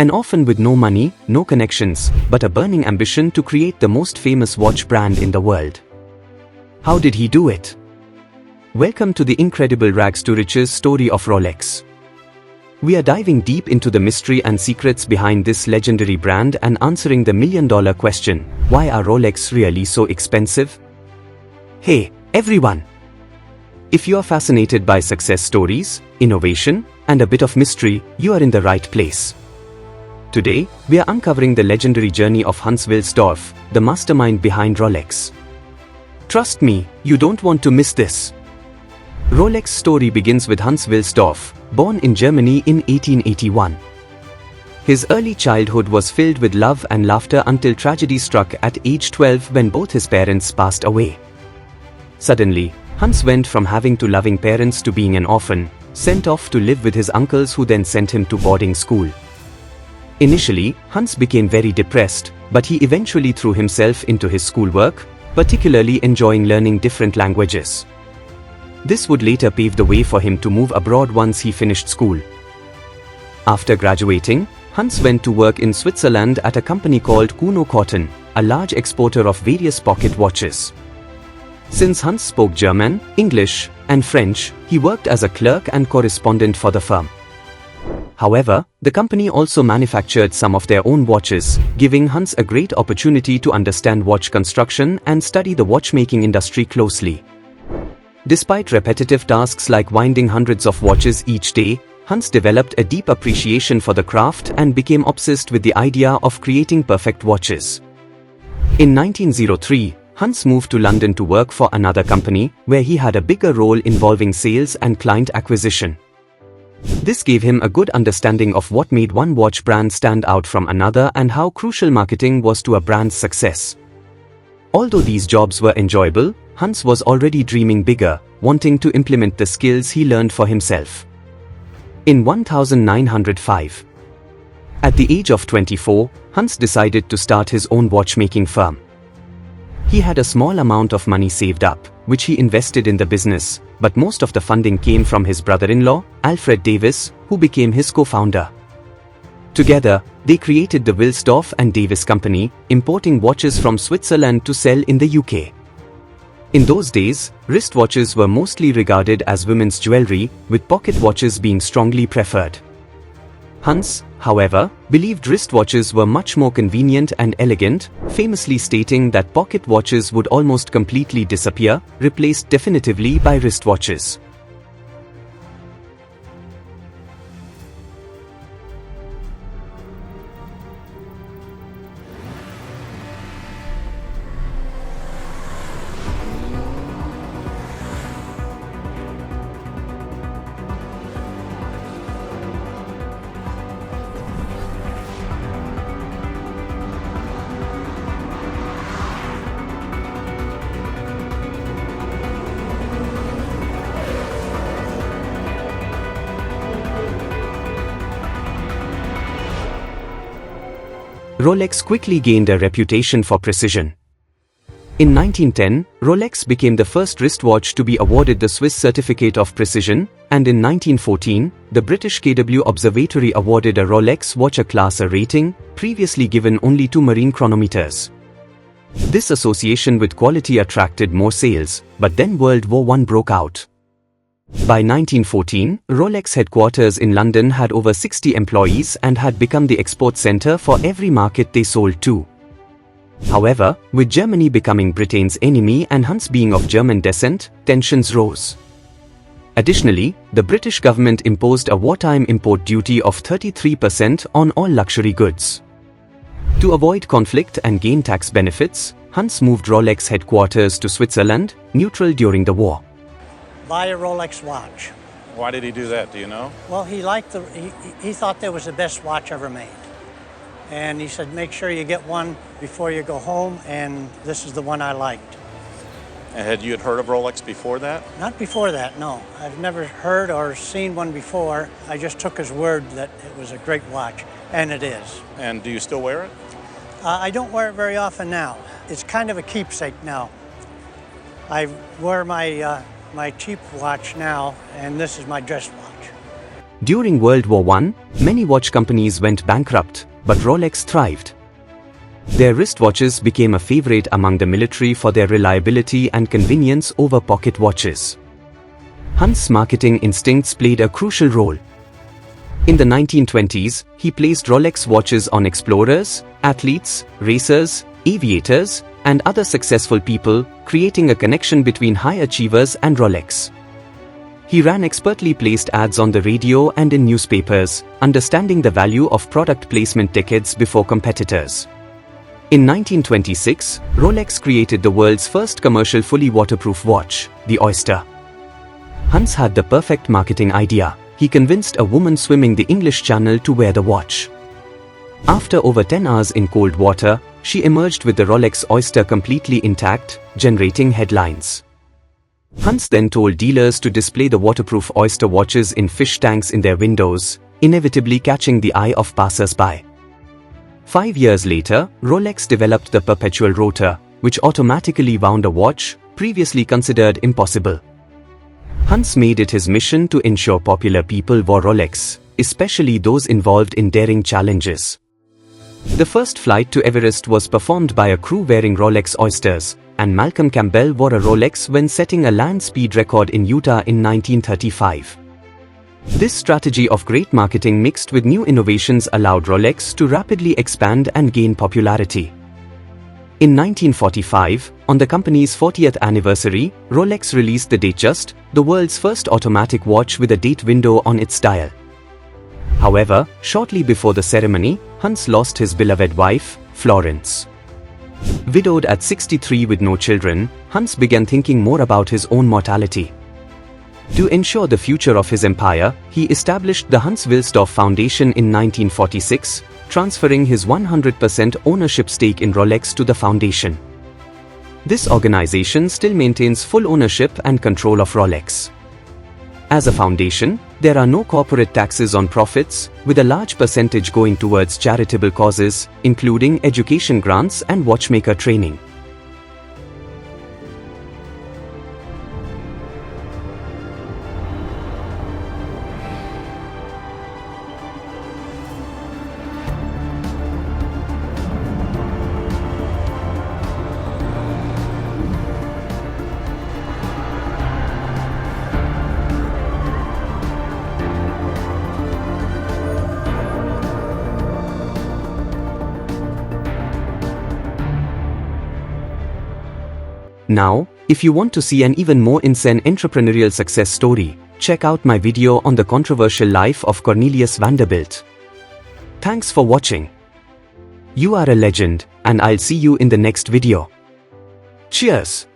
An orphan with no money, no connections, but a burning ambition to create the most famous watch brand in the world. How did he do it? Welcome to the incredible rags to riches story of Rolex. We are diving deep into the mystery and secrets behind this legendary brand and answering the million-dollar question, why are Rolex really so expensive? Hey, everyone! If you are fascinated by success stories, innovation, and a bit of mystery, you are in the right place. Today, we are uncovering the legendary journey of Hans Wilsdorf, the mastermind behind Rolex. Trust me, you don't want to miss this. Rolex's story begins with Hans Wilsdorf, born in Germany in 1881. His early childhood was filled with love and laughter until tragedy struck at age 12 when both his parents passed away. Suddenly, Hans went from having two loving parents to being an orphan, sent off to live with his uncles who then sent him to boarding school. Initially, Hans became very depressed, but he eventually threw himself into his schoolwork, particularly enjoying learning different languages. This would later pave the way for him to move abroad once he finished school. After graduating, Hans went to work in Switzerland at a company called Kuno Cotton, a large exporter of various pocket watches. Since Hans spoke German, English, and French, he worked as a clerk and correspondent for the firm. However, the company also manufactured some of their own watches, giving Hans a great opportunity to understand watch construction and study the watchmaking industry closely. Despite repetitive tasks like winding hundreds of watches each day, Hans developed a deep appreciation for the craft and became obsessed with the idea of creating perfect watches. In 1903, Hans moved to London to work for another company, where he had a bigger role involving sales and client acquisition. This gave him a good understanding of what made one watch brand stand out from another and how crucial marketing was to a brand's success. Although these jobs were enjoyable, Hans was already dreaming bigger, wanting to implement the skills he learned for himself. In 1905, at the age of 24, Hans decided to start his own watchmaking firm. He had a small amount of money saved up, which he invested in the business, but most of the funding came from his brother-in-law, Alfred Davis, who became his co-founder. Together, they created the Wilsdorf and Davis Company, importing watches from Switzerland to sell in the UK. In those days, wristwatches were mostly regarded as women's jewelry, with pocket watches being strongly preferred. Hans, however, believed wristwatches were much more convenient and elegant, famously stating that pocket watches would almost completely disappear, replaced definitively by wristwatches. Rolex quickly gained a reputation for precision. In 1910, Rolex became the first wristwatch to be awarded the Swiss Certificate of Precision, and in 1914, the British KW Observatory awarded a Rolex watch a Class A rating, previously given only to marine chronometers. This association with quality attracted more sales, but then World War I broke out. By 1914, Rolex headquarters in London had over 60 employees and had become the export center for every market they sold to. However, with Germany becoming Britain's enemy and Hans being of German descent, tensions rose. Additionally, the British government imposed a wartime import duty of 33% on all luxury goods. To avoid conflict and gain tax benefits, Hans moved Rolex headquarters to Switzerland, neutral during the war. Buy a Rolex watch. Why did he do that, do you know? Well, he thought that was the best watch ever made. And he said, make sure you get one before you go home, and this is the one I liked. And had you heard of Rolex before that? Not before that, no. I've never heard or seen one before. I just took his word that it was a great watch, and it is. And do you still wear it? I don't wear it very often now. It's kind of a keepsake now. I wear my cheap watch now, and this is my dress watch. During World War I, many watch companies went bankrupt, but Rolex thrived. Their wristwatches became a favorite among the military for their reliability and convenience over pocket watches. Hans' marketing instincts played a crucial role. In the 1920s, he placed Rolex watches on explorers, athletes, racers, aviators, and other successful people, creating a connection between high achievers and Rolex. He ran expertly placed ads on the radio and in newspapers, understanding the value of product placement decades before competitors. In 1926, Rolex created the world's first commercial fully waterproof watch, the Oyster. Hans had the perfect marketing idea. He convinced a woman swimming the English Channel to wear the watch. After over 10 hours in cold water, she emerged with the Rolex Oyster completely intact, generating headlines. Hans then told dealers to display the waterproof Oyster watches in fish tanks in their windows, inevitably catching the eye of passers-by. 5 years later, Rolex developed the perpetual rotor, which automatically wound a watch, previously considered impossible. Hans made it his mission to ensure popular people wore Rolex, especially those involved in daring challenges. The first flight to Everest was performed by a crew wearing Rolex Oysters, and Malcolm Campbell wore a Rolex when setting a land speed record in Utah in 1935. This strategy of great marketing mixed with new innovations allowed Rolex to rapidly expand and gain popularity. In 1945, on the company's 40th anniversary, Rolex released the Datejust, the world's first automatic watch with a date window on its dial. However, shortly before the ceremony, Hans lost his beloved wife, Florence. Widowed at 63 with no children, Hans began thinking more about his own mortality. To ensure the future of his empire, he established the Hans Wilsdorf Foundation in 1946, transferring his 100% ownership stake in Rolex to the foundation. This organization still maintains full ownership and control of Rolex. As a foundation, there are no corporate taxes on profits, with a large percentage going towards charitable causes, including education grants and watchmaker training. Now, if you want to see an even more insane entrepreneurial success story, check out my video on the controversial life of Cornelius Vanderbilt. Thanks for watching. You are a legend, and I'll see you in the next video. Cheers!